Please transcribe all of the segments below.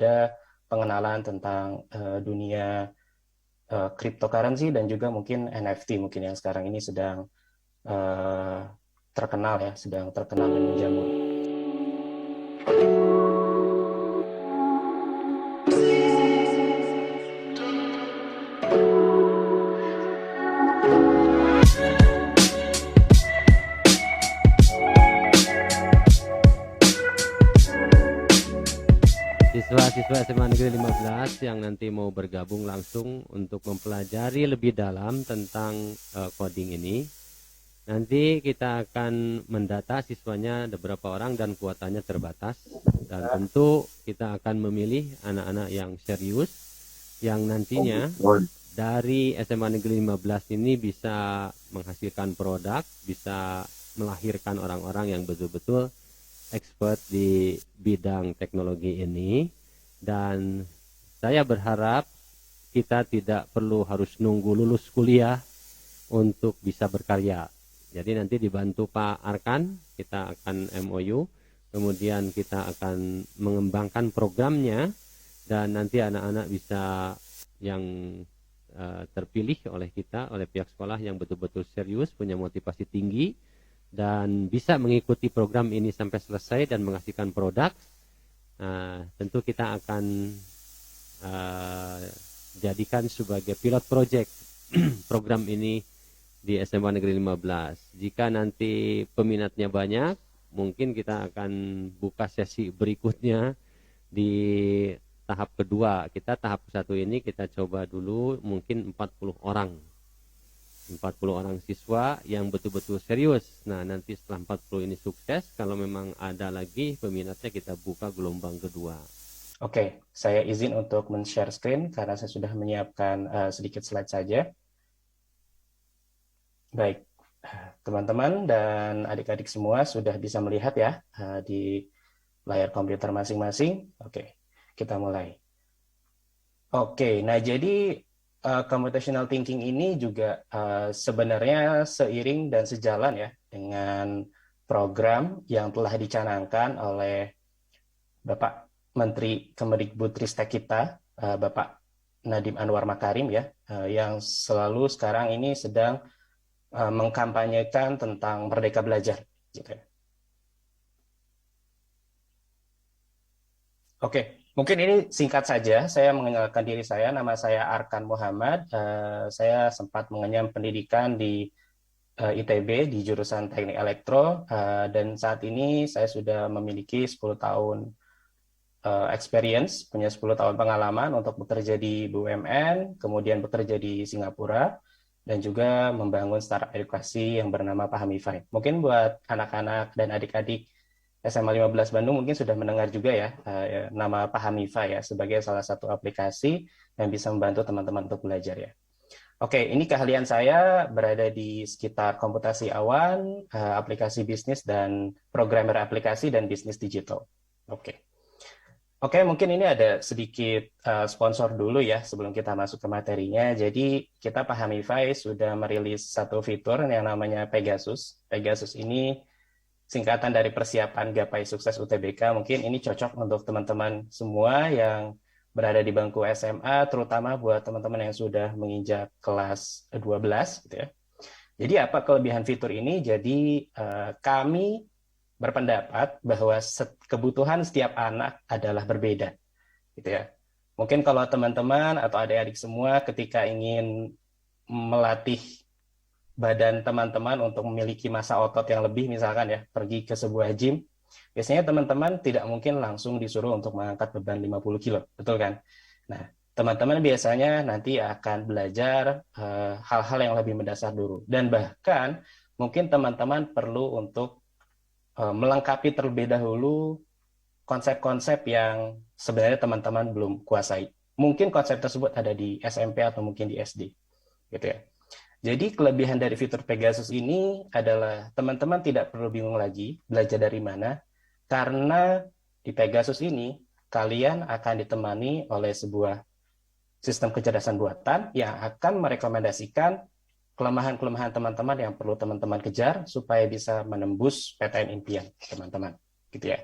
ada pengenalan tentang dunia cryptocurrency dan juga mungkin NFT mungkin yang sekarang ini sedang terkenal ya, sedang terkenal dan menjamur. Siswa-siswa SMA Negeri 15 yang nanti mau bergabung langsung untuk mempelajari lebih dalam tentang coding ini. Nanti kita akan mendata siswanya ada berapa orang dan kuotanya terbatas. Dan tentu kita akan memilih anak-anak yang serius yang nantinya dari SMA Negeri 15 ini bisa menghasilkan produk, bisa melahirkan orang-orang yang betul-betul expert di bidang teknologi ini. Dan saya berharap kita tidak perlu harus nunggu lulus kuliah untuk bisa berkarya. Jadi nanti dibantu Pak Arkan, kita akan MOU, kemudian kita akan mengembangkan programnya, dan nanti anak-anak bisa yang terpilih oleh kita, oleh pihak sekolah yang betul-betul serius, punya motivasi tinggi, dan bisa mengikuti program ini sampai selesai dan menghasilkan produk. Tentu kita akan jadikan sebagai pilot project program ini di SMA Negeri 15. Jika nanti peminatnya banyak, mungkin kita akan buka sesi berikutnya di tahap kedua. Kita tahap satu ini kita coba dulu mungkin 40 orang. 40 orang siswa yang betul-betul serius. Nah, nanti setelah 40 ini sukses, kalau memang ada lagi peminatnya, kita buka gelombang kedua. Oke, saya izin untuk men-share screen karena saya sudah menyiapkan sedikit slide saja. Baik, teman-teman dan adik-adik semua sudah bisa melihat ya di layar komputer masing-masing. Oke, kita mulai. Oke, nah jadi computational thinking ini juga sebenarnya seiring dan sejalan ya dengan program yang telah dicanangkan oleh Bapak Menteri Kemendikbudristek kita, Bapak Nadiem Anwar Makarim ya, yang selalu sekarang ini sedang mengkampanyekan tentang Merdeka Belajar. Gitu ya. Oke, mungkin ini singkat saja. Saya mengenalkan diri saya, nama saya Arkan Muhammad. Saya sempat mengenyam pendidikan di ITB di jurusan Teknik Elektro, dan saat ini saya sudah memiliki 10 tahun experience, punya 10 tahun pengalaman untuk bekerja di BUMN, kemudian bekerja di Singapura, dan juga membangun startup edukasi yang bernama Pahamify. Mungkin buat anak-anak dan adik-adik SMA 15 Bandung mungkin sudah mendengar juga ya nama Pahamify ya sebagai salah satu aplikasi yang bisa membantu teman-teman untuk belajar ya. Oke, ini keahlian saya berada di sekitar komputasi awan, aplikasi bisnis dan programmer aplikasi dan bisnis digital. Oke. Oke, mungkin ini ada sedikit sponsor dulu ya sebelum kita masuk ke materinya. Jadi kita Pahamify sudah merilis satu fitur yang namanya Pegasus. Pegasus ini singkatan dari persiapan gapai sukses UTBK. Mungkin ini cocok untuk teman-teman semua yang berada di bangku SMA, terutama buat teman-teman yang sudah menginjak kelas 12 gitu ya. Jadi apa kelebihan fitur ini? Jadi kami berpendapat bahwa kebutuhan setiap anak adalah berbeda, gitu ya. Mungkin kalau teman-teman atau adik-adik semua ketika ingin melatih badan teman-teman untuk memiliki massa otot yang lebih, misalkan ya, pergi ke sebuah gym, biasanya teman-teman tidak mungkin langsung disuruh untuk mengangkat beban 50 kilo, betul kan? Nah, teman-teman biasanya nanti akan belajar hal-hal yang lebih mendasar dulu. Dan bahkan mungkin teman-teman perlu untuk melengkapi terlebih dahulu konsep-konsep yang sebenarnya teman-teman belum kuasai. Mungkin konsep tersebut ada di SMP atau mungkin di SD, gitu ya. Jadi kelebihan dari fitur Pegasus ini adalah teman-teman tidak perlu bingung lagi belajar dari mana, karena di Pegasus ini kalian akan ditemani oleh sebuah sistem kecerdasan buatan yang akan merekomendasikan kelemahan-kelemahan teman-teman yang perlu teman-teman kejar supaya bisa menembus PTN impian teman-teman, gitu ya.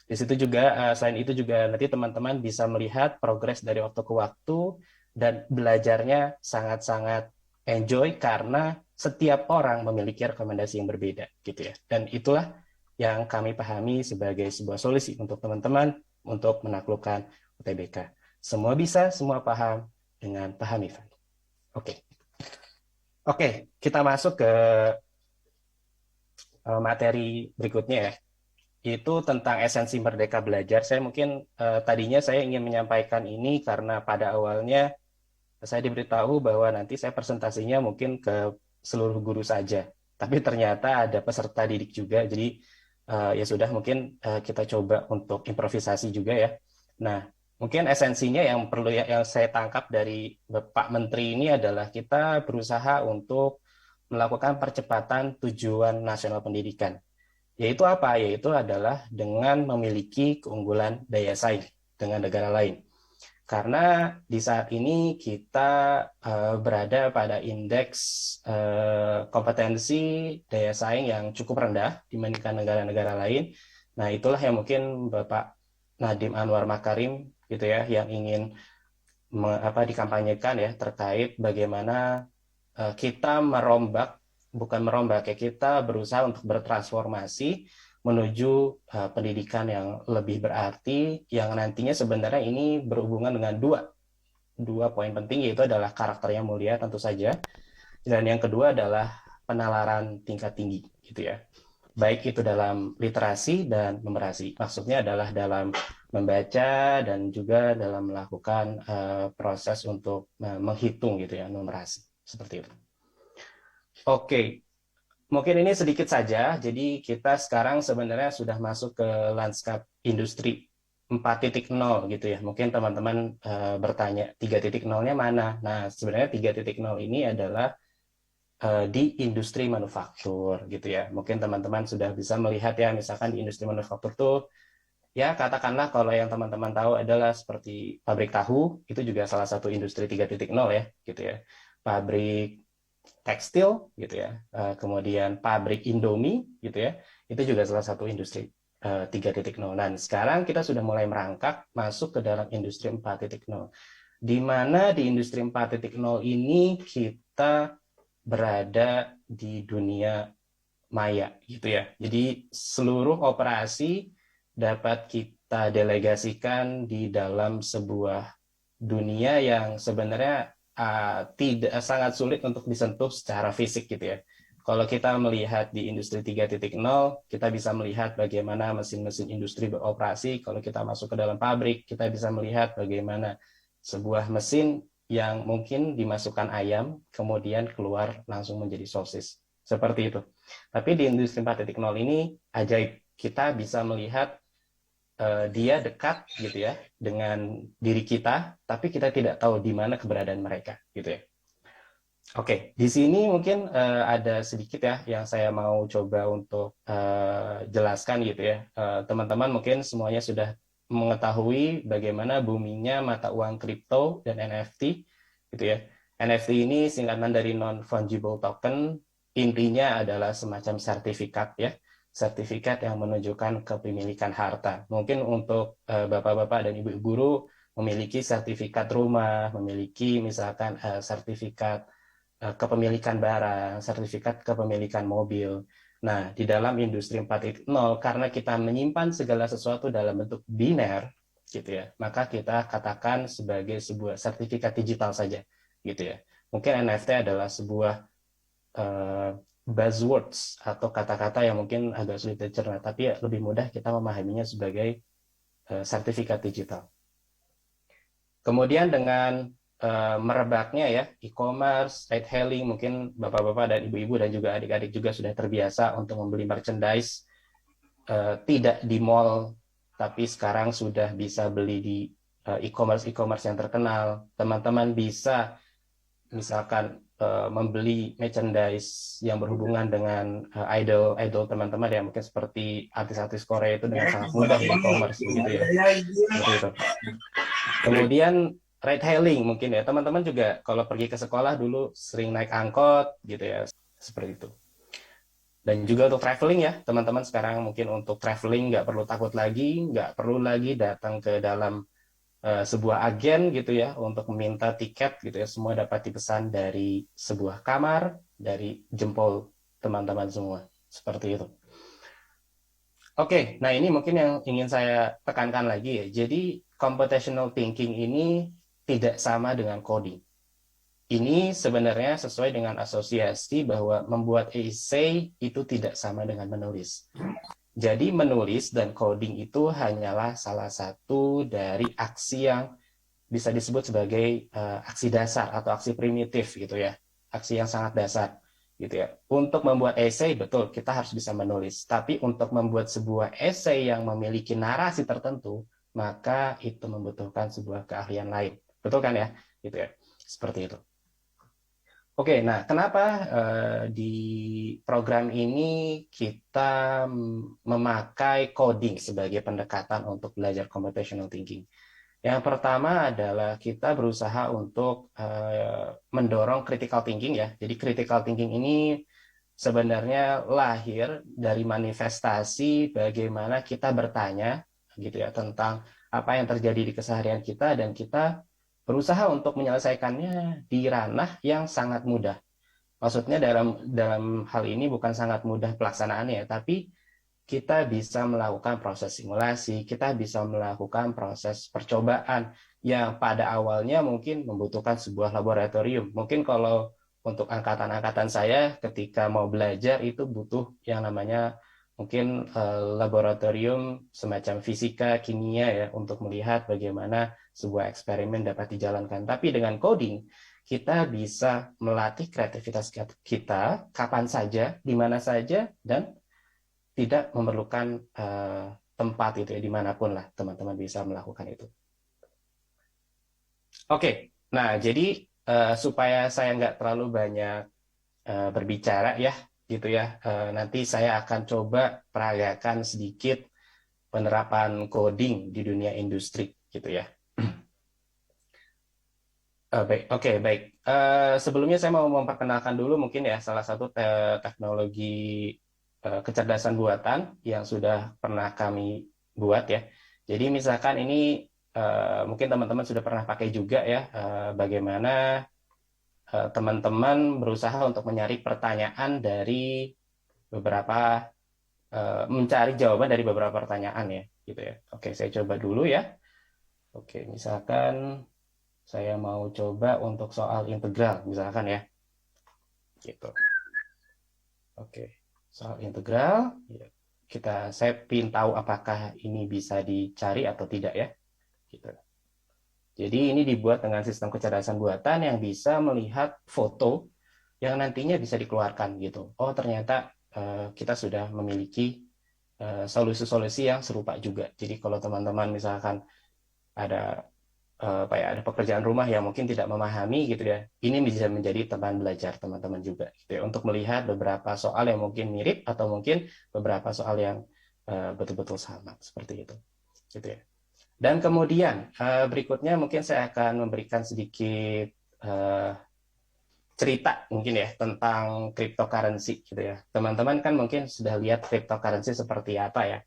Di situ juga selain itu juga nanti teman-teman bisa melihat progres dari waktu ke waktu dan belajarnya sangat-sangat enjoy karena setiap orang memiliki rekomendasi yang berbeda gitu ya. Dan itulah yang kami pahami sebagai sebuah solusi untuk teman-teman untuk menaklukkan UTBK. Semua bisa, semua paham dengan paham Ivan. Oke. Oke, kita masuk ke materi berikutnya ya. Itu tentang esensi Merdeka Belajar. Saya mungkin tadinya saya ingin menyampaikan ini karena pada awalnya saya diberitahu bahwa nanti saya presentasinya mungkin ke seluruh guru saja. Tapi ternyata ada peserta didik juga, jadi ya sudah mungkin kita coba untuk improvisasi juga ya. Nah, mungkin esensinya yang perlu yang saya tangkap dari Bapak Menteri ini adalah kita berusaha untuk melakukan percepatan tujuan nasional pendidikan. Yaitu apa? Yaitu adalah dengan memiliki keunggulan daya saing dengan negara lain. Karena di saat ini kita berada pada indeks kompetensi daya saing yang cukup rendah dibandingkan negara-negara lain. Nah, itulah yang mungkin Bapak Nadiem Anwar Makarim gitu ya yang ingin dikampanyekan ya terkait bagaimana kita bukan merombak ya, kita berusaha untuk bertransformasi menuju pendidikan yang lebih berarti, yang nantinya sebenarnya ini berhubungan dengan dua poin penting, yaitu adalah karakter yang mulia tentu saja, dan yang kedua adalah penalaran tingkat tinggi gitu ya. Baik itu dalam literasi dan numerasi. Maksudnya adalah dalam membaca dan juga dalam melakukan proses untuk menghitung gitu ya, numerasi. Seperti itu. Oke, mungkin ini sedikit saja. Jadi kita sekarang sebenarnya sudah masuk ke lanskap industri 4.0 gitu ya. Mungkin teman-teman bertanya 3.0-nya mana? Nah, sebenarnya 3.0 ini adalah di industri manufaktur gitu ya. Mungkin teman-teman sudah bisa melihat ya, misalkan di industri manufaktur tuh ya katakanlah kalau yang teman-teman tahu adalah seperti pabrik tahu, itu juga salah satu industri 3.0 ya gitu ya. Pabrik tekstil gitu ya, kemudian pabrik Indomie gitu ya, itu juga salah satu industri 3.0. Dan sekarang kita sudah mulai merangkak masuk ke dalam industri 4.0, di mana di industri 4.0 ini kita berada di dunia maya gitu ya. Jadi seluruh operasi dapat kita delegasikan di dalam sebuah dunia yang sebenarnya tidak sangat sulit untuk disentuh secara fisik gitu ya. Kalau kita melihat di industri 3.0, kita bisa melihat bagaimana mesin-mesin industri beroperasi. Kalau kita masuk ke dalam pabrik, kita bisa melihat bagaimana sebuah mesin yang mungkin dimasukkan ayam, kemudian keluar langsung menjadi sosis. Seperti itu. Tapi di industri 4.0 ini ajaib. Kita bisa melihat dia dekat gitu ya dengan diri kita, tapi kita tidak tahu di mana keberadaan mereka gitu ya. Oke, di sini mungkin ada sedikit ya yang saya mau coba untuk jelaskan gitu ya. Teman-teman mungkin semuanya sudah mengetahui bagaimana boomingnya mata uang kripto dan NFT gitu ya. NFT ini singkatan dari non-fungible token, intinya adalah semacam sertifikat ya, sertifikat yang menunjukkan kepemilikan harta. Mungkin untuk bapak-bapak dan ibu guru memiliki sertifikat rumah, memiliki misalkan sertifikat kepemilikan barang, sertifikat kepemilikan mobil. Nah, di dalam industri 4.0, karena kita menyimpan segala sesuatu dalam bentuk biner, gitu ya, maka kita katakan sebagai sebuah sertifikat digital saja, gitu ya. Mungkin NFT adalah sebuah buzzwords atau kata-kata yang mungkin agak sulit dicerna, tapi ya lebih mudah kita memahaminya sebagai sertifikat digital. Kemudian dengan merebaknya ya e-commerce, ride hailing, mungkin bapak-bapak dan ibu-ibu dan juga adik-adik juga sudah terbiasa untuk membeli merchandise tidak di mall, tapi sekarang sudah bisa beli di e-commerce yang terkenal. Teman-teman bisa misalkan membeli merchandise yang berhubungan dengan idol teman-teman ya, mungkin seperti artis-artis Korea itu dengan sangat mudah di e-commerce begitu ya. Seperti itu. Kemudian ride hailing mungkin ya, teman-teman juga kalau pergi ke sekolah dulu sering naik angkot gitu ya, seperti itu. Dan juga untuk traveling ya, teman-teman sekarang mungkin untuk traveling nggak perlu takut lagi, nggak perlu lagi datang ke dalam sebuah agen gitu ya untuk meminta tiket gitu ya, semua dapat dipesan dari sebuah kamar, dari jempol teman-teman semua, seperti itu. Oke, nah ini mungkin yang ingin saya tekankan lagi ya. Jadi computational thinking ini tidak sama dengan coding. Ini sebenarnya sesuai dengan asosiasi bahwa membuat essay itu tidak sama dengan menulis. Jadi menulis dan coding itu hanyalah salah satu dari aksi yang bisa disebut sebagai aksi dasar atau aksi primitif gitu ya, aksi yang sangat dasar gitu ya. Untuk membuat essay betul kita harus bisa menulis, tapi untuk membuat sebuah essay yang memiliki narasi tertentu, maka itu membutuhkan sebuah keahlian lain, betul kan ya, gitu ya, seperti itu. Oke, nah kenapa di program ini kita memakai coding sebagai pendekatan untuk belajar computational thinking? Yang pertama adalah kita berusaha untuk mendorong critical thinking ya. Jadi critical thinking ini sebenarnya lahir dari manifestasi bagaimana kita bertanya gitu ya tentang apa yang terjadi di keseharian kita dan kita berusaha untuk menyelesaikannya di ranah yang sangat mudah. Maksudnya dalam dalam hal ini bukan sangat mudah pelaksanaannya, tapi kita bisa melakukan proses simulasi, kita bisa melakukan proses percobaan yang pada awalnya mungkin membutuhkan sebuah laboratorium. Mungkin kalau untuk angkatan-angkatan saya ketika mau belajar itu butuh yang namanya mungkin laboratorium semacam fisika, kimia ya untuk melihat bagaimana sebuah eksperimen dapat dijalankan. Tapi dengan coding kita bisa melatih kreativitas kita kapan saja, di mana saja, dan tidak memerlukan tempat itu ya, dimanapun lah teman-teman bisa melakukan itu. Oke, nah jadi supaya saya nggak terlalu banyak berbicara ya, gitu ya, nanti saya akan coba peragakan sedikit penerapan coding di dunia industri, gitu ya. Baik, oke, baik. Sebelumnya saya mau memperkenalkan dulu mungkin ya salah satu teknologi kecerdasan buatan yang sudah pernah kami buat ya. Jadi misalkan ini mungkin teman-teman sudah pernah pakai juga ya, bagaimana teman-teman berusaha untuk mencari pertanyaan dari beberapa mencari jawaban dari beberapa pertanyaan ya, gitu ya. Oke, saya coba dulu ya. Oke, misalkan saya mau coba untuk soal integral, misalkan ya, gitu. Oke, soal integral, ya. Saya ingin tahu apakah ini bisa dicari atau tidak ya, gitu. Jadi ini dibuat dengan sistem kecerdasan buatan yang bisa melihat foto yang nantinya bisa dikeluarkan gitu. Oh ternyata kita sudah memiliki solusi-solusi yang serupa juga. Jadi kalau teman-teman misalkan ada ada pekerjaan rumah yang mungkin tidak memahami gitu ya, ini bisa menjadi teman belajar teman-teman juga gitu ya, untuk melihat beberapa soal yang mungkin mirip atau mungkin beberapa soal yang betul-betul sama seperti itu gitu ya. Dan kemudian berikutnya mungkin saya akan memberikan sedikit uh, cerita mungkin ya tentang cryptocurrency gitu ya. Teman-teman kan mungkin sudah lihat cryptocurrency seperti apa ya.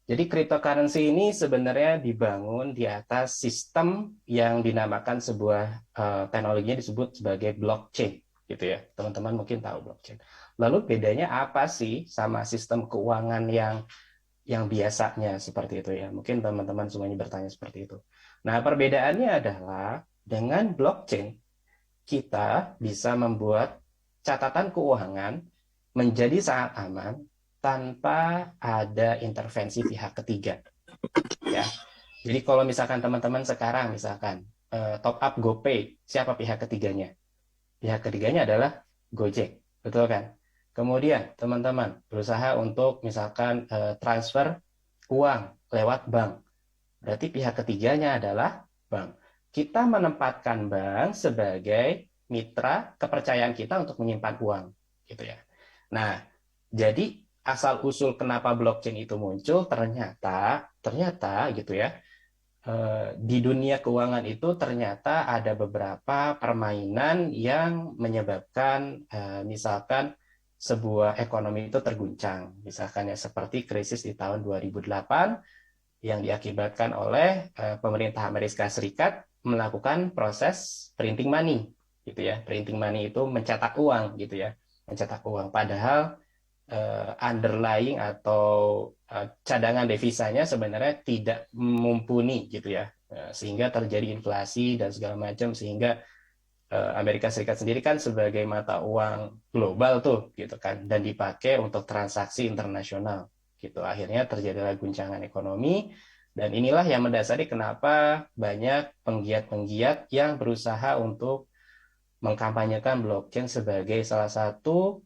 Jadi cryptocurrency ini sebenarnya dibangun di atas sistem yang dinamakan sebuah teknologinya disebut sebagai blockchain gitu ya. Teman-teman mungkin tahu blockchain. Lalu bedanya apa sih sama sistem keuangan yang biasanya seperti itu ya. Mungkin teman-teman semuanya bertanya seperti itu. Nah, perbedaannya adalah dengan blockchain kita bisa membuat catatan keuangan menjadi sangat aman tanpa ada intervensi pihak ketiga ya. Jadi kalau misalkan teman-teman sekarang misalkan top up GoPay, siapa pihak ketiganya? Pihak ketiganya adalah Gojek, betul kan? Kemudian teman-teman berusaha untuk misalkan transfer uang lewat bank. Berarti pihak ketiganya adalah bank. Kita menempatkan bank sebagai mitra kepercayaan kita untuk menyimpan uang, gitu ya. Nah, jadi asal usul kenapa blockchain itu muncul ternyata gitu ya, di dunia keuangan itu ternyata ada beberapa permainan yang menyebabkan misalkan sebuah ekonomi itu terguncang. Misalkan ya seperti krisis di tahun 2008 yang diakibatkan oleh pemerintah Amerika Serikat melakukan proses printing money gitu ya. Printing money itu mencetak uang gitu ya. Mencetak uang padahal underlying atau cadangan devisanya sebenarnya tidak mumpuni gitu ya. Sehingga terjadi inflasi dan segala macam sehingga Amerika Serikat sendiri kan sebagai mata uang global tuh gitu kan dan dipakai untuk transaksi internasional gitu. Akhirnya terjadilah guncangan ekonomi dan inilah yang mendasari kenapa banyak penggiat-penggiat yang berusaha untuk mengkampanyekan blockchain sebagai salah satu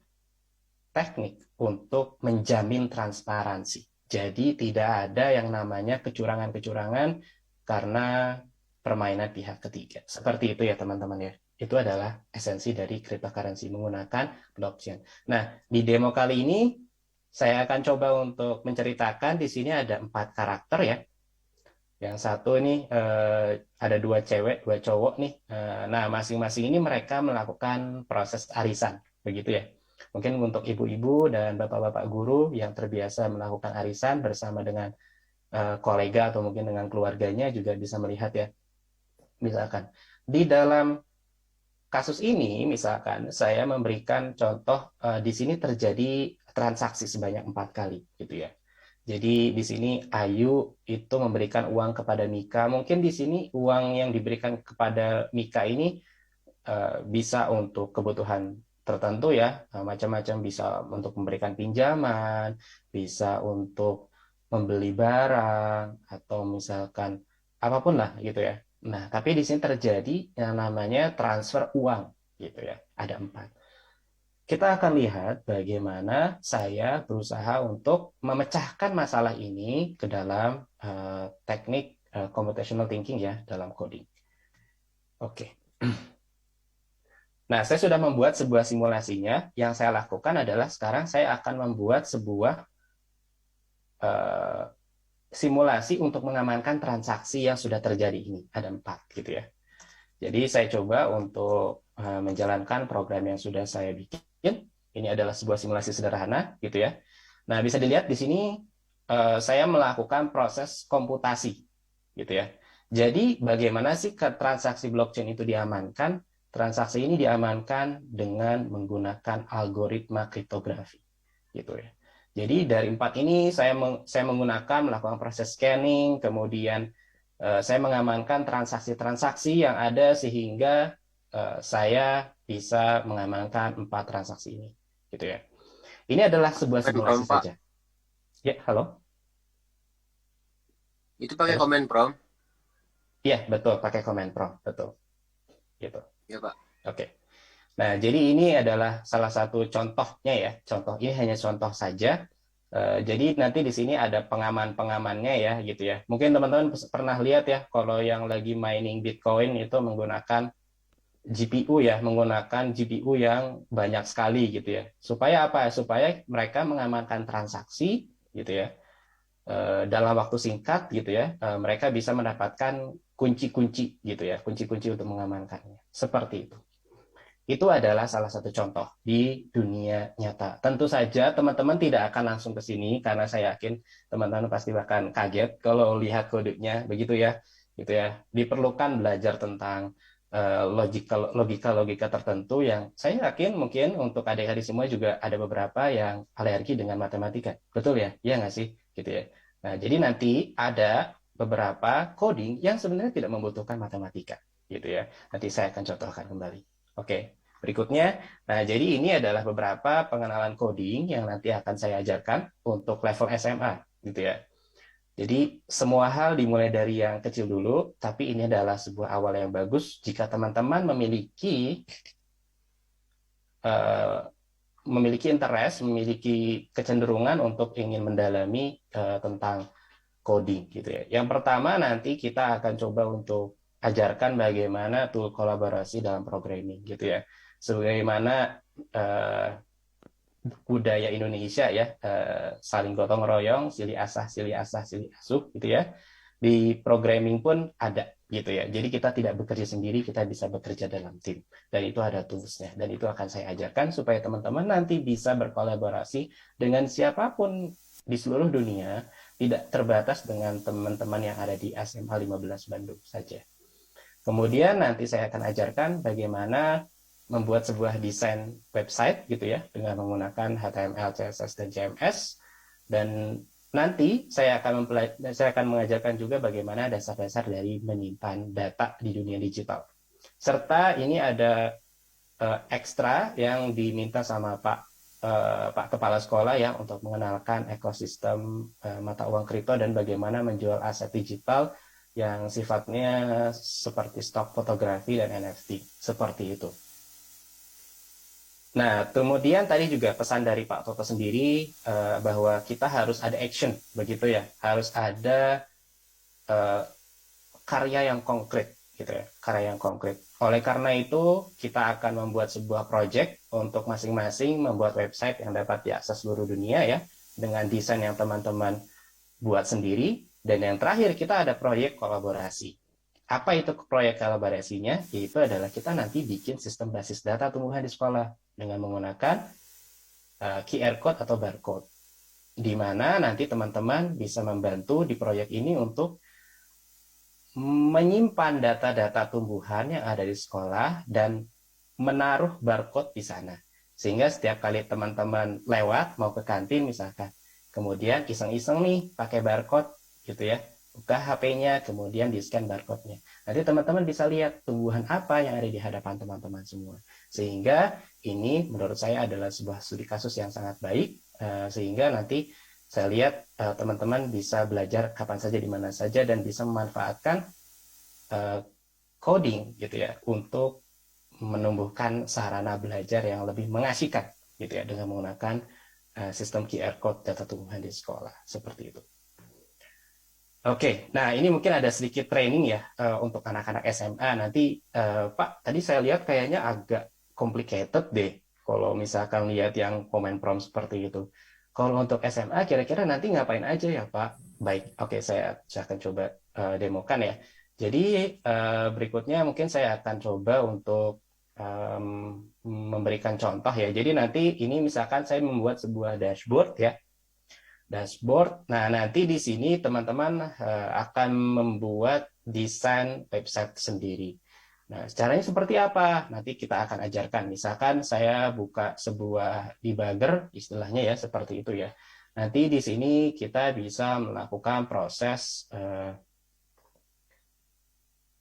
teknik untuk menjamin transparansi. Jadi tidak ada yang namanya kecurangan-kecurangan karena permainan pihak ketiga. Seperti itu ya teman-teman ya. Itu adalah esensi dari cryptocurrency menggunakan blockchain. Nah, di demo kali ini saya akan coba untuk menceritakan di sini ada 4 karakter ya. Yang satu ini ada 2 cewek, 2 cowok nih. Nah, masing-masing ini mereka melakukan proses arisan, begitu ya. Mungkin untuk ibu-ibu dan bapak-bapak guru yang terbiasa melakukan arisan bersama dengan kolega atau mungkin dengan keluarganya juga bisa melihat ya. Misalkan di dalam kasus ini, misalkan saya memberikan contoh di sini terjadi transaksi sebanyak 4 kali, gitu ya. Jadi di sini Ayu itu memberikan uang kepada Mika. Mungkin di sini uang yang diberikan kepada Mika ini bisa untuk kebutuhan tertentu ya, macam-macam bisa untuk memberikan pinjaman, bisa untuk membeli barang atau misalkan apapun lah gitu ya. Nah, tapi di sini terjadi yang namanya transfer uang gitu ya. Ada 4. Kita akan lihat bagaimana saya berusaha untuk memecahkan masalah ini ke dalam teknik computational thinking ya dalam coding. Oke. Nah, saya sudah membuat sebuah simulasinya. Yang saya lakukan adalah sekarang saya akan membuat sebuah uh, simulasi untuk mengamankan transaksi yang sudah terjadi ini. Ada 4 gitu ya. Jadi saya coba untuk menjalankan program yang sudah saya bikin. Ini adalah sebuah simulasi sederhana gitu ya. Nah, bisa dilihat di sini saya melakukan proses komputasi gitu ya. Jadi bagaimana sih transaksi blockchain itu diamankan? Transaksi ini diamankan dengan menggunakan algoritma kriptografi gitu ya. Jadi dari 4 ini saya menggunakan melakukan proses scanning, kemudian saya mengamankan transaksi-transaksi yang ada sehingga saya bisa mengamankan 4 transaksi ini gitu ya. Ini adalah sebuah Komen simulasi prompt, Pak. saja. Ya, halo. Itu pakai Terus? komen prompt. Iya, betul, pakai command prompt, betul. Gitu. Ya, Pak. Oke. Nah, jadi ini adalah salah satu contohnya ya. Contoh ini hanya contoh saja. Jadi nanti di sini ada pengaman-pengamannya ya, gitu ya. Mungkin teman-teman pernah lihat ya, kalau yang lagi mining Bitcoin itu menggunakan GPU ya, menggunakan GPU yang banyak sekali gitu ya. Supaya apa? Supaya mereka mengamankan transaksi gitu ya dalam waktu singkat gitu ya, mereka bisa mendapatkan kunci-kunci gitu ya, kunci-kunci untuk mengamankannya. Seperti itu. Itu adalah salah satu contoh di dunia nyata. Tentu saja teman-teman tidak akan langsung ke sini karena saya yakin teman-teman pasti bahkan kaget kalau lihat kodenya begitu ya. Gitu ya. Diperlukan belajar tentang logika-logika tertentu yang saya yakin mungkin untuk adik-adik semua juga ada beberapa yang alergi dengan matematika. Betul ya? Iya nggak sih? Gitu ya. Nah, jadi nanti ada beberapa coding yang sebenarnya tidak membutuhkan matematika. Gitu ya. Nanti saya akan contohkan kembali. Oke. Berikutnya, nah jadi ini adalah beberapa pengenalan coding yang nanti akan saya ajarkan untuk level SMA, gitu ya. Jadi semua hal dimulai dari yang kecil dulu, tapi ini adalah sebuah awal yang bagus jika teman-teman memiliki interest, memiliki kecenderungan untuk ingin mendalami tentang coding, gitu ya. Yang pertama nanti kita akan coba untuk ajarkan bagaimana tool kolaborasi dalam programming, gitu ya. Sebagaimana budaya Indonesia ya, saling gotong royong, silih asah, silih asuh gitu ya. di programming pun ada gitu ya. Jadi kita tidak bekerja sendiri, kita bisa bekerja dalam tim. Dan itu ada toolsnya. Dan itu akan saya ajarkan supaya teman-teman nanti bisa berkolaborasi dengan siapapun di seluruh dunia, tidak terbatas dengan teman-teman yang ada di SMA 15 Bandung saja. Kemudian nanti saya akan ajarkan bagaimana membuat sebuah desain website gitu ya dengan menggunakan HTML, CSS, dan CMS. Dan nanti saya akan mengajarkan juga bagaimana dasar-dasar dari menyimpan data di dunia digital. Serta ini ada ekstra yang diminta sama Pak Kepala Sekolah ya untuk mengenalkan ekosistem mata uang kripto dan bagaimana menjual aset digital yang sifatnya seperti stok fotografi dan NFT seperti itu. Nah, kemudian tadi juga pesan dari Pak Toto sendiri bahwa kita harus ada action, begitu ya, harus ada karya yang konkret, gitu ya, karya yang konkret. Oleh karena itu, kita akan membuat sebuah project untuk masing-masing membuat website yang dapat diakses seluruh dunia ya, dengan desain yang teman-teman buat sendiri. Dan yang terakhir, kita ada proyek kolaborasi. Apa itu proyek kolaborasinya? Yaitu adalah kita nanti bikin sistem basis data tumbuhan di sekolah dengan menggunakan QR code atau barcode, di mana nanti teman-teman bisa membantu di proyek ini untuk menyimpan data-data tumbuhan yang ada di sekolah dan menaruh barcode di sana. Sehingga setiap kali teman-teman lewat mau ke kantin misalkan, kemudian iseng-iseng nih pakai barcode gitu ya, buka HP-nya, kemudian di-scan barcode-nya. Nanti teman-teman bisa lihat tumbuhan apa yang ada di hadapan teman-teman semua. Sehingga ini menurut saya adalah sebuah studi kasus yang sangat baik, sehingga nanti saya lihat teman-teman bisa belajar kapan saja, di mana saja, dan bisa memanfaatkan coding gitu ya untuk menumbuhkan sarana belajar yang lebih mengasihkan gitu ya dengan menggunakan sistem QR code data tumbuhan di sekolah seperti itu. Oke, nah ini mungkin ada sedikit training ya untuk anak-anak SMA. Nanti Pak, tadi saya lihat kayaknya agak complicated deh kalau misalkan lihat yang comment prompt seperti itu. Kalau untuk SMA kira-kira nanti ngapain aja ya Pak? Baik, oke, saya akan coba demokan ya. Jadi berikutnya mungkin saya akan coba untuk memberikan contoh ya. Jadi nanti ini misalkan saya membuat sebuah dashboard ya, dashboard. Nah, nanti di sini teman-teman akan membuat desain website sendiri. Nah, caranya seperti apa? Nanti kita akan ajarkan. Misalkan saya buka sebuah debugger, istilahnya ya, seperti itu ya. Nanti di sini kita bisa melakukan proses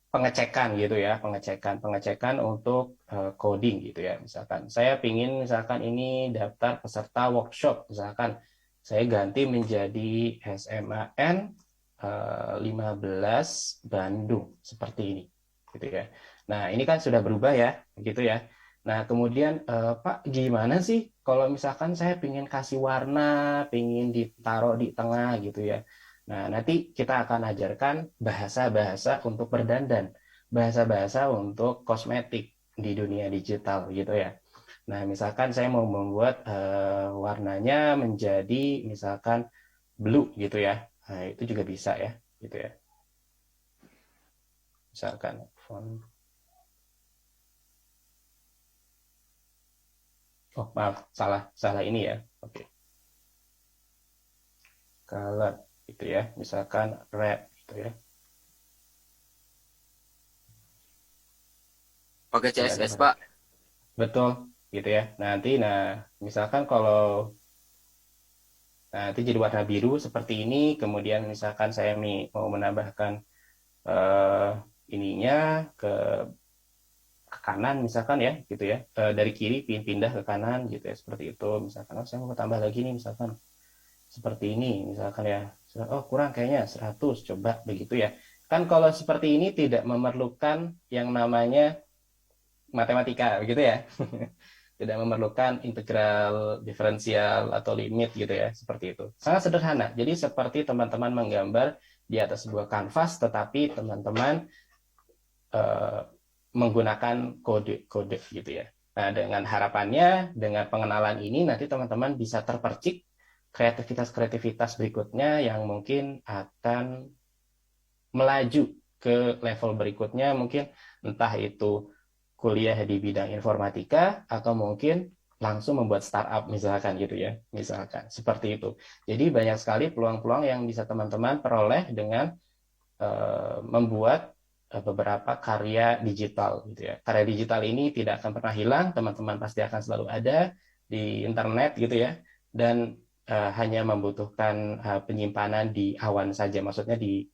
pengecekan gitu ya, pengecekan untuk coding gitu ya. Misalkan saya pingin misalkan ini daftar peserta workshop, misalkan saya ganti menjadi SMAN 15 Bandung seperti ini gitu ya. Nah, ini kan sudah berubah ya, gitu ya. Nah, kemudian Pak, gimana sih kalau misalkan saya pingin kasih warna, pingin ditaruh di tengah gitu ya. Nah, nanti kita akan ajarkan bahasa-bahasa untuk berdandan, bahasa-bahasa untuk kosmetik di dunia digital gitu ya. Nah, misalkan saya mau membuat warnanya menjadi misalkan blue gitu ya. Nah, itu juga bisa ya, gitu ya. Misalkan font. Oh, maaf, salah ini ya. Oke. Color gitu ya. Misalkan red gitu ya. Pakai Tidak ada CSS, pakai. Pak. Betul, gitu ya. Misalkan kalau nanti jadi warna biru seperti ini, kemudian misalkan saya mau menambahkan eh, ininya ke kanan misalkan ya, gitu ya. Dari kiri pindah ke kanan gitu ya, seperti itu. Misalkan saya mau tambah lagi nih, misalkan seperti ini, misalkan ya. Oh, kurang kayaknya 100, coba begitu ya. Kan kalau seperti ini tidak memerlukan yang namanya matematika, begitu ya. Tidak memerlukan integral, diferensial, atau limit gitu ya, seperti itu. Sangat sederhana. Jadi seperti teman-teman menggambar di atas sebuah kanvas, tetapi teman-teman menggunakan kode-kode gitu ya. Nah, dengan harapannya, dengan pengenalan ini, nanti teman-teman bisa terpercik kreativitas-kreativitas berikutnya yang mungkin akan melaju ke level berikutnya, mungkin entah itu kuliah di bidang informatika atau mungkin langsung membuat startup misalkan gitu ya, misalkan seperti itu. Jadi banyak sekali peluang-peluang yang bisa teman-teman peroleh dengan membuat beberapa karya digital gitu ya. Karya digital ini tidak akan pernah hilang, teman-teman pasti akan selalu ada di internet gitu ya, dan hanya membutuhkan penyimpanan di awan saja, maksudnya di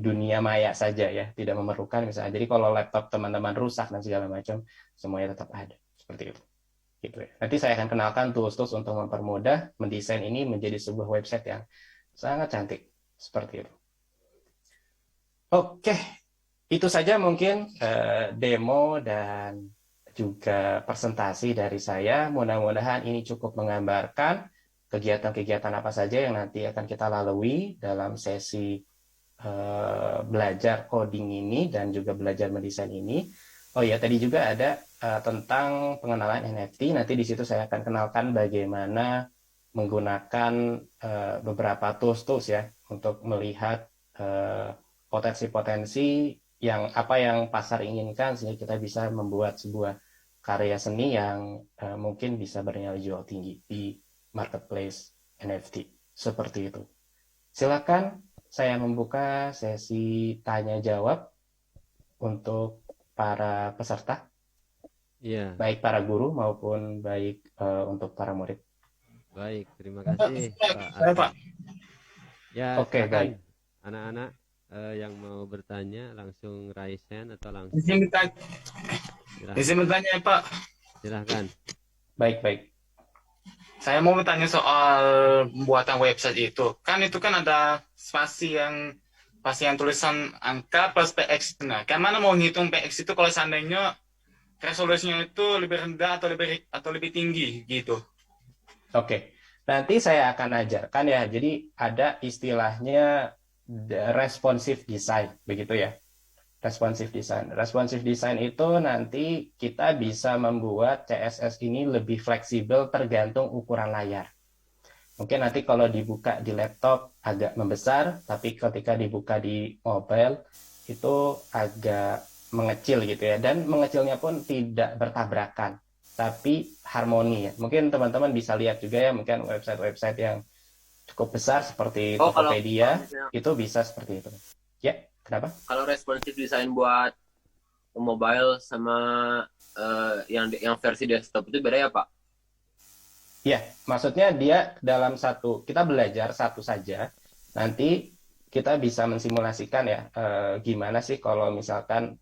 dunia maya saja ya, tidak memerlukan misalnya. Jadi kalau laptop teman-teman rusak dan segala macam, semuanya tetap ada seperti itu. Gitu ya. Nanti saya akan kenalkan tools-tools untuk mempermudah mendesain ini menjadi sebuah website yang sangat cantik seperti itu. Oke, itu saja mungkin demo dan juga presentasi dari saya. Mudah-mudahan ini cukup menggambarkan kegiatan-kegiatan apa saja yang nanti akan kita lalui dalam sesi belajar coding ini dan juga belajar mendesain ini. Oh ya, tadi juga ada tentang pengenalan NFT. Nanti di situ saya akan kenalkan bagaimana menggunakan beberapa tools-tools ya untuk melihat potensi-potensi yang apa yang pasar inginkan sehingga kita bisa membuat sebuah karya seni yang mungkin bisa bernilai jual tinggi di marketplace NFT seperti itu. Silakan saya membuka sesi tanya jawab untuk para peserta, baik para guru maupun baik untuk para murid. Baik, terima kasih Pak Saya, Pak. Arkan. Ya, Oke, silakan baik. anak-anak yang mau bertanya langsung raise hand atau langsung. Izin bertanya, Pak. Silahkan. Baik. Saya mau bertanya soal pembuatan website itu. Kan ada spasi yang tulisan angka plus PX. Nah, kan mana mau ngitung PX itu kalau seandainya resolusinya itu lebih rendah atau lebih tinggi gitu. Oke. Nanti saya akan ajarkan ya. Jadi ada istilahnya responsive design, begitu ya. Responsive design. Responsive design itu nanti kita bisa membuat CSS ini lebih fleksibel tergantung ukuran layar. Mungkin nanti kalau dibuka di laptop agak membesar, tapi ketika dibuka di mobile itu agak mengecil gitu ya. Dan mengecilnya pun tidak bertabrakan, tapi harmoni ya. Mungkin teman-teman bisa lihat juga ya, mungkin website-website yang cukup besar seperti Tokopedia, itu bisa seperti itu. Ya, kenapa? Kalau responsive design buat mobile sama yang versi desktop itu beda ya, Pak? Ya, maksudnya dia dalam kita belajar satu saja, nanti kita bisa mensimulasikan ya, gimana sih kalau misalkan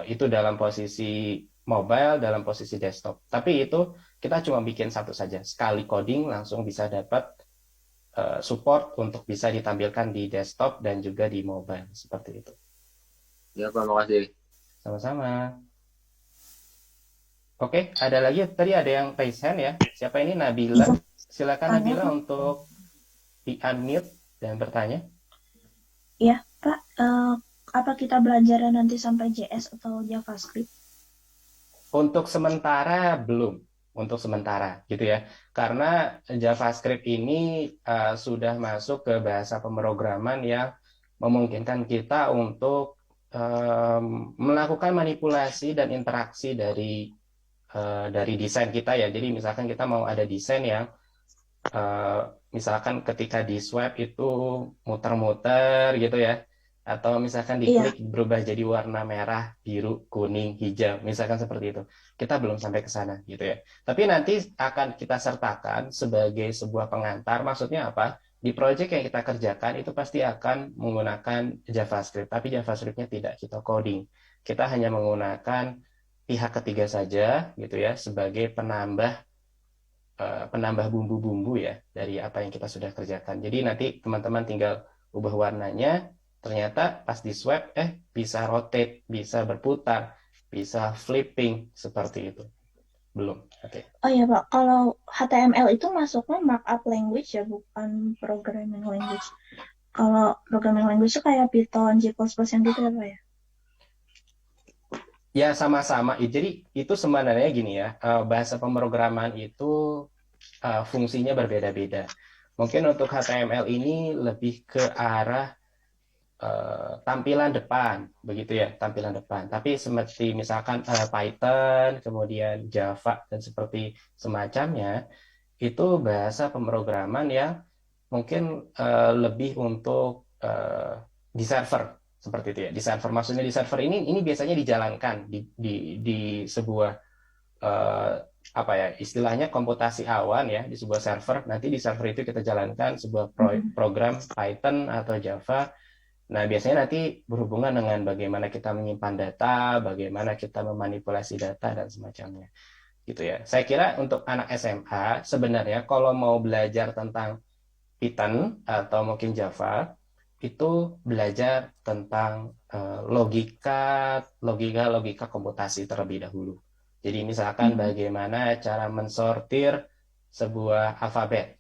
itu dalam posisi mobile, dalam posisi desktop. Tapi itu kita cuma bikin satu saja, sekali coding langsung bisa dapat support untuk bisa ditampilkan di desktop dan juga di mobile, seperti itu. Ya, Pak, makasih. Sama-sama. Oke, ada lagi. Tadi ada yang raise hand ya. Siapa ini? Nabila. Silakan Nabila untuk di-unmute dan bertanya. Ya, Pak. Apa kita belajar nanti sampai JS atau JavaScript? Untuk sementara belum. Untuk sementara gitu ya. Karena JavaScript ini sudah masuk ke bahasa pemrograman yang memungkinkan kita untuk melakukan manipulasi dan interaksi dari desain kita ya. Jadi misalkan kita mau ada desain yang misalkan ketika di swipe itu muter-muter gitu ya, atau misalkan diklik berubah jadi warna merah, biru, kuning, hijau, misalkan seperti itu. Kita belum sampai ke sana gitu ya. Tapi nanti akan kita sertakan sebagai sebuah pengantar. Maksudnya apa? Di project yang kita kerjakan itu pasti akan menggunakan JavaScript, tapi JavaScript-nya tidak kita coding. Kita hanya menggunakan pihak ketiga saja gitu ya, sebagai penambah bumbu-bumbu ya dari apa yang kita sudah kerjakan. Jadi nanti teman-teman tinggal ubah warnanya, ternyata pas di swipe bisa rotate, bisa berputar, bisa flipping seperti itu. Belum. Oke. Oh ya, Pak, kalau HTML itu masuknya markup language ya, bukan programming language. Kalau programming language itu kayak Python, C++ yang gitu ya, Pak ya? Ya, sama-sama. Jadi itu sebenarnya gini ya, bahasa pemrograman itu fungsinya berbeda-beda. Mungkin untuk HTML ini lebih ke arah tampilan depan, begitu ya, tampilan depan. Tapi seperti misalkan Python, kemudian Java dan seperti semacamnya, itu bahasa pemrograman yang mungkin lebih untuk di server seperti itu ya. Di server, maksudnya di server ini biasanya dijalankan di sebuah eh, apa ya, istilahnya komputasi awan ya, di sebuah server. Nanti di server itu kita jalankan sebuah program Python atau Java. Nah, biasanya nanti berhubungan dengan bagaimana kita menyimpan data, bagaimana kita memanipulasi data dan semacamnya. Gitu ya. Saya kira untuk anak SMA sebenarnya kalau mau belajar tentang Python atau mungkin Java itu belajar tentang logika komputasi terlebih dahulu. Jadi misalkan bagaimana cara mensortir sebuah alfabet,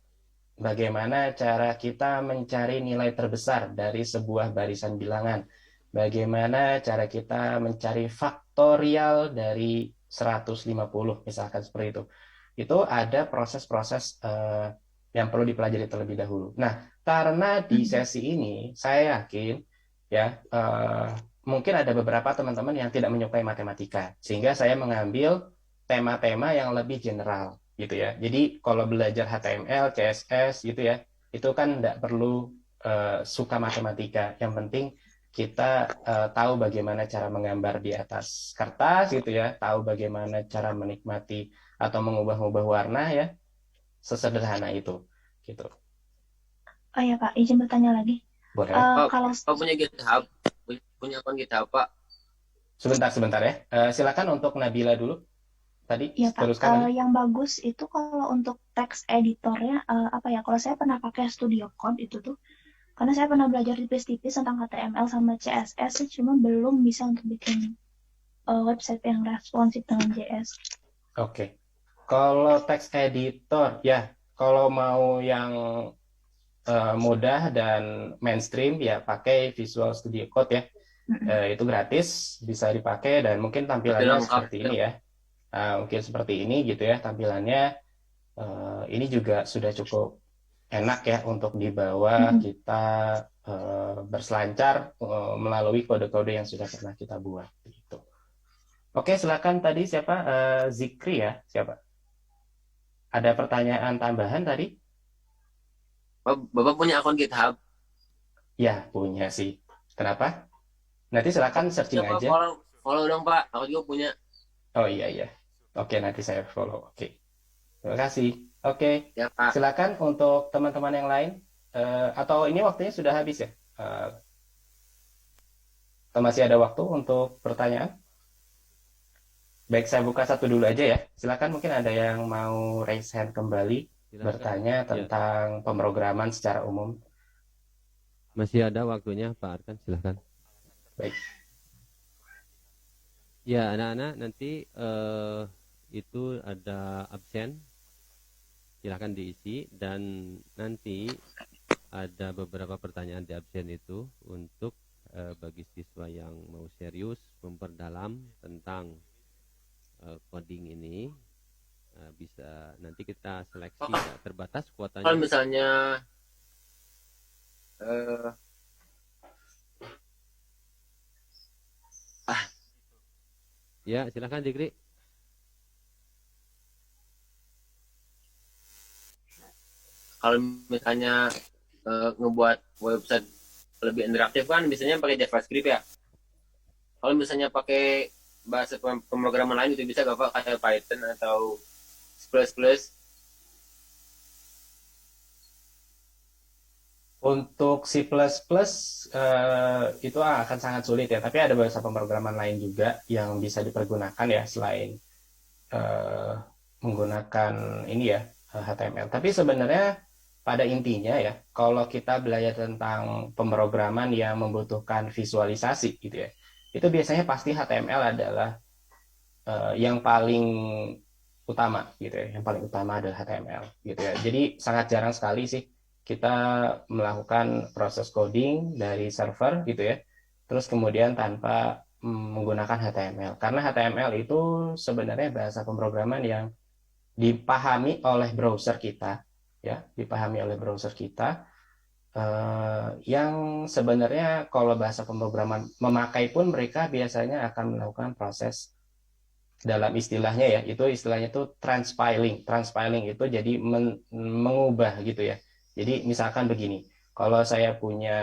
bagaimana cara kita mencari nilai terbesar dari sebuah barisan bilangan, bagaimana cara kita mencari faktorial dari 150 misalkan seperti itu. Itu ada proses-proses yang perlu dipelajari terlebih dahulu. Nah, karena di sesi ini saya yakin ya mungkin ada beberapa teman-teman yang tidak menyukai matematika, sehingga saya mengambil tema-tema yang lebih general gitu ya. Jadi kalau belajar HTML, CSS gitu ya, itu kan tidak perlu suka matematika. Yang penting kita tahu bagaimana cara menggambar di atas kertas gitu ya, tahu bagaimana cara menikmati atau mengubah-ubah warna ya, sesederhana itu gitu. Oh ya Pak, izin bertanya lagi. Boleh. Pak, Kalau Pak punya GitHub, punya akun GitHub Pak. Sebentar ya. Silakan untuk Nabila dulu. Tadi ya Pak, teruskan lagi. yang bagus itu kalau untuk text editornya apa ya? Kalau saya pernah pakai Studio Code itu tuh, karena saya pernah belajar tipis-tipis tentang HTML sama CSS sih, cuma belum bisa untuk bikin website yang responsif dengan JS. Oke. Kalau text editor ya, kalau mau yang mudah dan mainstream ya pakai Visual Studio Code ya. Itu gratis, bisa dipakai dan mungkin tampilannya seperti ini ya. Mungkin seperti ini gitu ya tampilannya. Ini juga sudah cukup enak ya untuk dibawa kita berselancar melalui kode-kode yang sudah pernah kita buat gitu. Oke, silakan tadi siapa? Zikri ya, siapa? Ada pertanyaan tambahan tadi? Bapak punya akun GitHub? Ya, punya sih. Kenapa? Nanti silakan searching Pak, aja. follow dong Pak, aku juga punya. Oh iya. Oke, nanti saya follow. Oke. Terima kasih. Oke, Ya Pak. silakan untuk teman-teman yang lain. Atau ini waktunya sudah habis ya? Atau masih ada waktu untuk pertanyaan? Baik, saya buka satu dulu aja ya. Silakan, mungkin ada yang mau raise hand kembali, bertanya tentang pemrograman secara umum. Masih ada waktunya Pak Arkan, silakan. Baik. Ya, anak-anak nanti itu ada absen, silakan diisi, dan nanti ada beberapa pertanyaan di absen itu untuk bagi siswa yang mau serius memperdalam tentang coding ini, bisa nanti kita seleksi ya, terbatas kuotanya. Kalau misalnya ya silakan Dikri. Kalau misalnya ngebuat website lebih interaktif kan biasanya pakai JavaScript ya. Kalau misalnya pakai bahasa pemrograman lain itu bisa gak Pak, kayak Python atau C++? Untuk C++ itu akan sangat sulit ya, tapi ada bahasa pemrograman lain juga yang bisa dipergunakan ya selain menggunakan ini ya HTML. Tapi sebenarnya pada intinya ya, kalau kita belajar tentang pemrograman yang membutuhkan visualisasi gitu ya, itu biasanya pasti HTML adalah yang paling utama gitu ya. Yang paling utama adalah HTML gitu ya. Jadi sangat jarang sekali sih kita melakukan proses coding dari server gitu ya, terus kemudian tanpa menggunakan HTML. Karena HTML itu sebenarnya bahasa pemrograman yang dipahami oleh browser kita ya, dipahami oleh browser kita yang sebenarnya kalau bahasa pemrograman memakai pun mereka biasanya akan melakukan proses dalam istilahnya ya, itu istilahnya itu transpiling. Transpiling itu jadi mengubah gitu ya. Jadi misalkan begini, kalau saya punya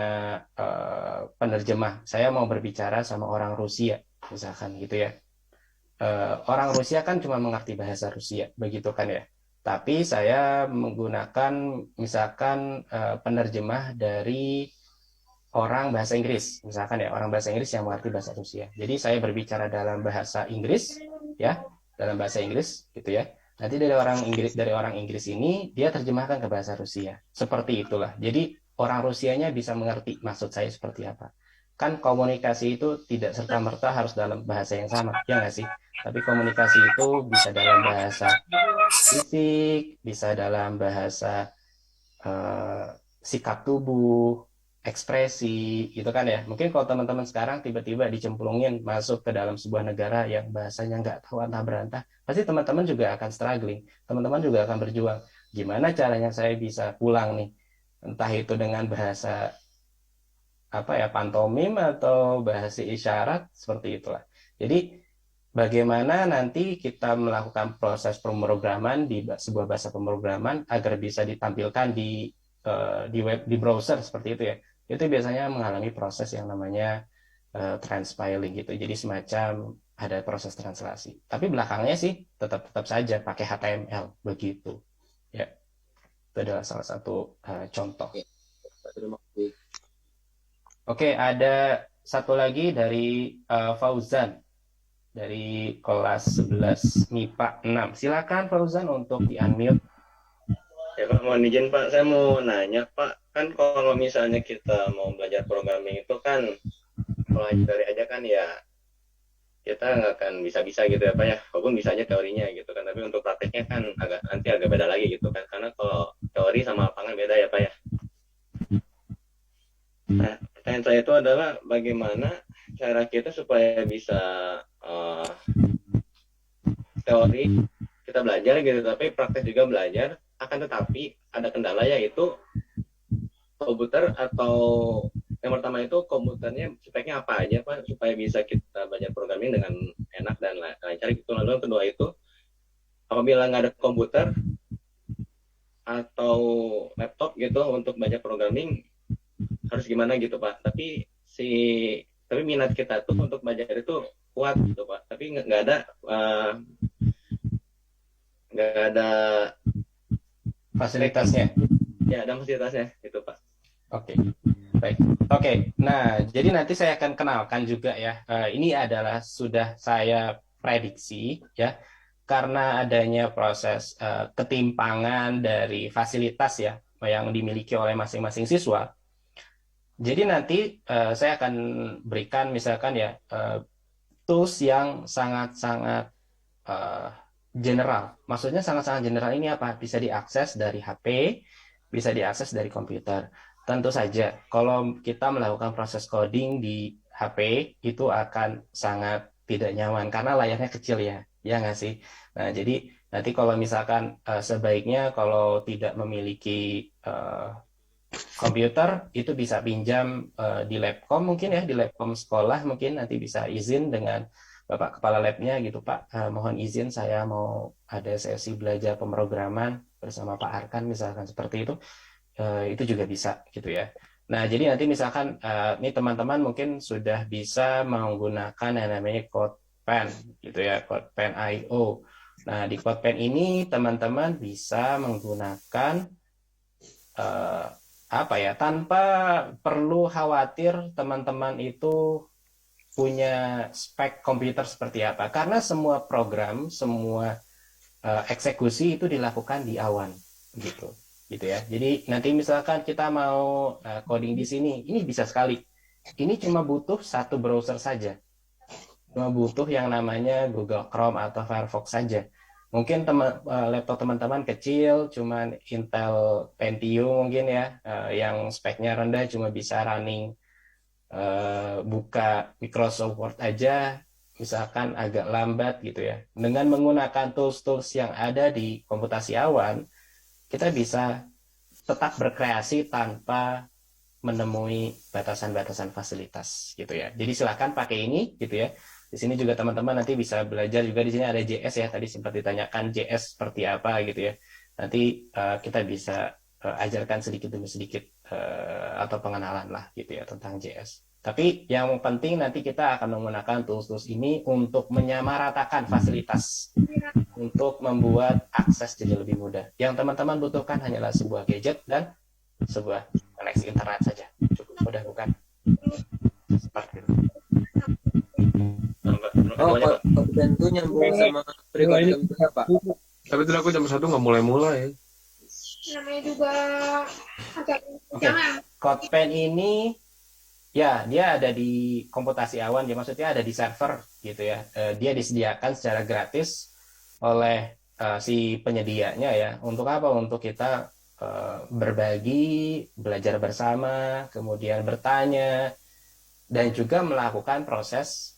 penerjemah, saya mau berbicara sama orang Rusia, misalkan gitu ya. Orang Rusia kan cuma mengerti bahasa Rusia, begitu kan ya. Tapi saya menggunakan misalkan penerjemah dari orang bahasa Inggris, misalkan ya orang bahasa Inggris yang mengerti bahasa Rusia. Jadi saya berbicara dalam bahasa Inggris, ya, dalam bahasa Inggris, gitu ya. Nanti dari orang Inggris ini dia terjemahkan ke bahasa Rusia. Seperti itulah. Jadi orang Rusianya bisa mengerti maksud saya seperti apa. Kan komunikasi itu tidak serta-merta harus dalam bahasa yang sama, ya nggak sih? Tapi komunikasi itu bisa dalam bahasa fisik, bisa dalam bahasa sikap tubuh, ekspresi, gitu kan ya. Mungkin kalau teman-teman sekarang tiba-tiba dicemplungin masuk ke dalam sebuah negara yang bahasanya nggak tahu antah berantah, pasti teman-teman juga akan struggling. Teman-teman juga akan berjuang. Gimana caranya saya bisa pulang nih? Entah itu dengan bahasa apa ya, pantomim atau bahasa isyarat, seperti itulah. Jadi bagaimana nanti kita melakukan proses pemrograman di sebuah bahasa pemrograman agar bisa ditampilkan di web, di browser seperti itu ya. Itu biasanya mengalami proses yang namanya transpiling gitu. Jadi semacam ada proses translasi. Tapi belakangnya sih tetap saja pakai HTML begitu. Ya, itu adalah salah satu contoh. Terima kasih. Oke, ada satu lagi dari Fauzan dari kelas 11 MIPA 6. Silakan Fauzan untuk di-unmute. Ya Pak, mohon izin Pak, saya mau nanya Pak, kan kalau misalnya kita mau belajar programming itu kan pelajari aja kan ya kita nggak akan bisa-bisa gitu ya Pak ya, walaupun bisa aja teorinya gitu kan, tapi untuk prakteknya kan nanti agak beda lagi gitu kan, karena kalau teori sama lapangan beda ya Pak ya. Nah, pertanyaan saya itu adalah bagaimana cara kita supaya bisa teori kita belajar gitu, tapi praktek juga belajar, akan tetapi ada kendala yaitu komputer, atau yang pertama itu komputernya speknya apa aja Pak supaya bisa kita belajar programming dengan enak dan lancar gitu. Lalu yang kedua itu apabila nggak ada komputer atau laptop gitu untuk belajar programming harus gimana gitu Pak. Tapi minat kita tuh untuk belajar itu kuat gitu Pak, tapi nggak ada Fasilitasnya. ya, ada fasilitasnya gitu Pak. Oke, baik. Oke, nah jadi nanti saya akan kenalkan juga ya. Ini adalah sudah saya prediksi ya, karena adanya proses ketimpangan dari fasilitas ya yang dimiliki oleh masing-masing siswa. Jadi nanti saya akan berikan misalkan ya tools yang sangat-sangat general. Maksudnya sangat-sangat general ini apa? Bisa diakses dari HP, bisa diakses dari komputer. Tentu saja, kalau kita melakukan proses coding di HP, itu akan sangat tidak nyaman, karena layarnya kecil ya nggak sih? Nah, jadi nanti kalau misalkan sebaiknya kalau tidak memiliki komputer, itu bisa pinjam di Labcom mungkin ya, di Labcom sekolah mungkin nanti bisa izin dengan Bapak Kepala Labnya gitu, Pak, mohon izin saya mau ada sesi belajar pemrograman bersama Pak Arkan, misalkan seperti itu juga bisa gitu ya. Nah, jadi nanti misalkan ini teman-teman mungkin sudah bisa menggunakan yang namanya CodePen gitu ya, CodePen IO. Nah, di CodePen ini teman-teman bisa menggunakan apa ya, tanpa perlu khawatir teman-teman itu punya spek komputer seperti apa, karena semua program, semua eksekusi itu dilakukan di awan gitu ya. Jadi nanti misalkan kita mau coding di sini, ini bisa sekali. Ini cuma butuh satu browser saja, cuma butuh yang namanya Google Chrome atau Firefox saja. Mungkin laptop teman-teman kecil, cuma Intel Pentium mungkin ya, yang speknya rendah, cuma bisa running buka Microsoft Word aja, misalkan agak lambat gitu ya. Dengan menggunakan tools-tools yang ada di komputasi awan, kita bisa tetap berkreasi tanpa menemui batasan-batasan fasilitas gitu ya. Jadi silahkan pakai ini gitu ya. Di sini juga teman-teman nanti bisa belajar juga, di sini ada JS ya, tadi sempat ditanyakan JS seperti apa gitu ya. Nanti kita bisa ajarkan sedikit demi sedikit atau pengenalan lah gitu ya tentang JS. Tapi yang penting nanti kita akan menggunakan tools-tools ini untuk menyamaratakan fasilitas, untuk membuat akses jadi lebih mudah. Yang teman-teman butuhkan hanyalah sebuah gadget dan sebuah koneksi internet saja. Cukup mudah, bukan? Seperti itu. Oh, konten itu nyambung sama periode Pak. Tapi tadi aku jam 1 nggak mulai-mulai. Namanya juga agak Oke. CodePen ini ya dia ada di komputasi awan, ya maksudnya ada di server gitu ya. Dia disediakan secara gratis oleh si penyedianya ya. Untuk apa? Untuk kita berbagi, belajar bersama, kemudian bertanya, dan juga melakukan proses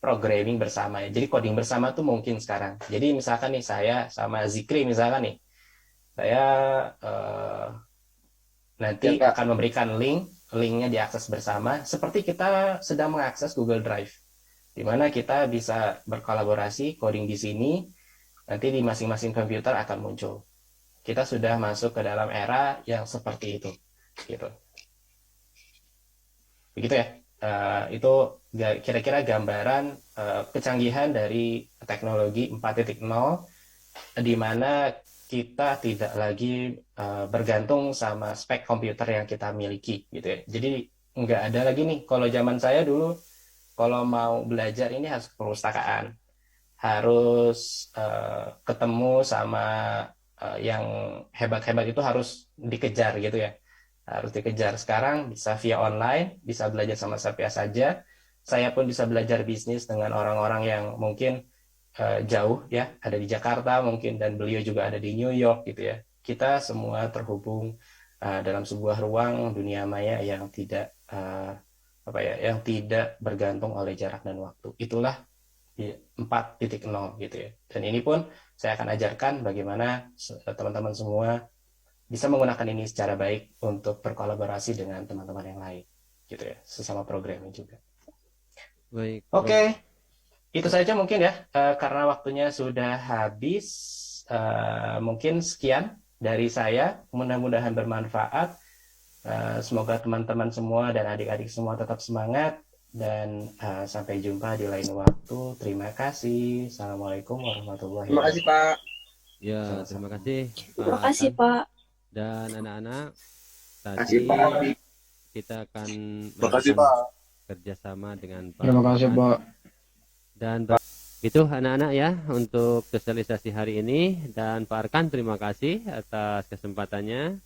programming bersama ya. Jadi coding bersama tuh mungkin sekarang. Jadi misalkan nih saya sama Zikri misalkan nih, saya nanti Ya, Pak. akan memberikan linknya diakses bersama, seperti kita sedang mengakses Google Drive, di mana kita bisa berkolaborasi coding di sini, nanti di masing-masing komputer akan muncul. Kita sudah masuk ke dalam era yang seperti itu, gitu. Begitu ya. Itu kira-kira gambaran kecanggihan dari teknologi 4.0, di mana kita tidak lagi bergantung sama spek komputer yang kita miliki gitu ya. Jadi nggak ada lagi nih, kalau zaman saya dulu kalau mau belajar ini harus ke perpustakaan, harus ketemu sama yang hebat-hebat, itu harus dikejar gitu ya, harus dikejar. Sekarang bisa via online, bisa belajar sama siapa saja. Saya pun bisa belajar bisnis dengan orang-orang yang mungkin jauh ya, ada di Jakarta mungkin, dan beliau juga ada di New York gitu ya. Kita semua terhubung dalam sebuah ruang dunia maya yang tidak yang tidak bergantung oleh jarak dan waktu. Itulah 4.0 gitu ya. Dan ini pun saya akan ajarkan bagaimana teman-teman semua bisa menggunakan ini secara baik untuk berkolaborasi dengan teman-teman yang lain gitu ya, sesama programming juga. Baik. Oke. Itu saja mungkin ya, karena waktunya sudah habis. Mungkin sekian dari saya, mudah-mudahan bermanfaat. Semoga teman-teman semua dan adik-adik semua tetap semangat, dan sampai jumpa di lain waktu. Terima kasih. Assalamualaikum warahmatullahi Terima kasih Pak. Ya, terima kasih. Terima kasih, Hasan. Pak. Dan anak-anak, Terima kasih, tadi Pak. kita akan Terima kasih, melakukan Pak. kerjasama dengan Pak Terima kasih, Arkan. Pak. Dan itu anak-anak ya untuk sosialisasi hari ini, dan Pak Arkan terima kasih atas kesempatannya.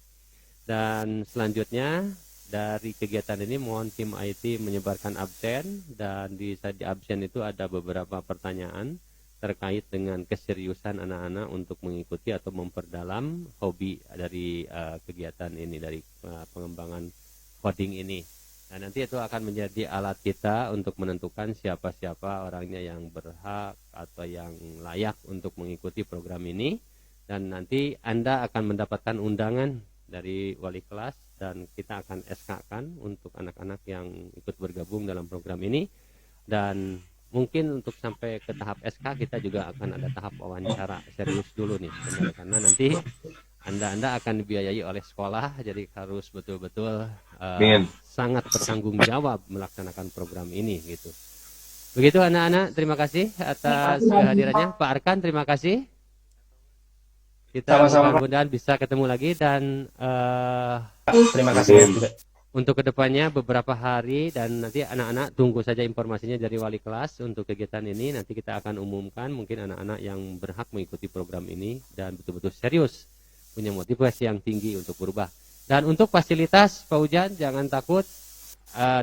Dan selanjutnya dari kegiatan ini mohon tim IT menyebarkan absen, dan di absen itu ada beberapa pertanyaan terkait dengan keseriusan anak-anak untuk mengikuti atau memperdalam hobi dari kegiatan ini, dari pengembangan coding ini. Nah, nanti itu akan menjadi alat kita untuk menentukan siapa-siapa orangnya yang berhak atau yang layak untuk mengikuti program ini. Dan nanti Anda akan mendapatkan undangan dari wali kelas, dan kita akan SK-kan untuk anak-anak yang ikut bergabung dalam program ini. Dan mungkin untuk sampai ke tahap SK kita juga akan ada tahap wawancara serius dulu nih, karena nanti Anda akan dibiayai oleh sekolah, jadi harus betul-betul sangat bertanggung jawab melaksanakan program ini gitu. Begitu anak-anak, terima kasih atas kehadirannya. Pak Arkan, terima kasih. Kita mudah-mudahan bisa ketemu lagi, dan Terima kasih juga. untuk kedepannya beberapa hari, dan nanti anak-anak tunggu saja informasinya dari wali kelas untuk kegiatan ini. Nanti kita akan umumkan mungkin anak-anak yang berhak mengikuti program ini dan betul-betul serius, punya motivasi yang tinggi untuk berubah. Dan untuk fasilitas Pak Ujan, jangan takut,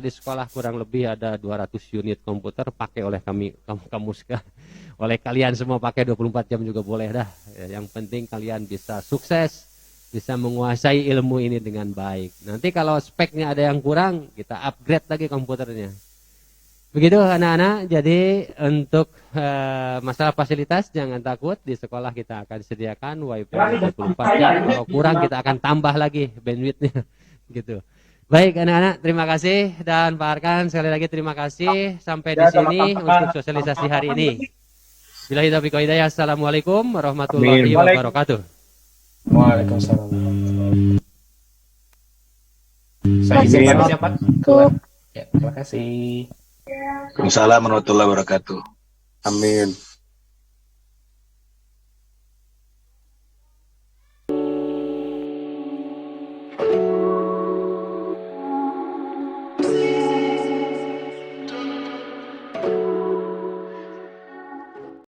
di sekolah kurang lebih ada 200 unit komputer pakai oleh kamu oleh kalian semua, pakai 24 jam juga boleh dah. Yang penting kalian bisa sukses, bisa menguasai ilmu ini dengan baik. Nanti kalau speknya ada yang kurang, kita upgrade lagi komputernya. Begitu anak-anak. Jadi untuk masalah fasilitas jangan takut, di sekolah kita akan sediakan wifi 24 jam. Kalau kurang kita akan tambah lagi bandwidthnya. gitu. Baik anak-anak, terima kasih, dan Pak Arkan sekali lagi terima kasih sampai di sini untuk sosialisasi hari ini. Billahi taufiq wal hidayah. Assalamualaikum warahmatullahi wabarakatuh. Waalaikumsalam. Saya izin pamit ya Pak. Keluar. Ya, terima kasih. Waalaikumsalam warahmatullahi wabarakatuh. Amin.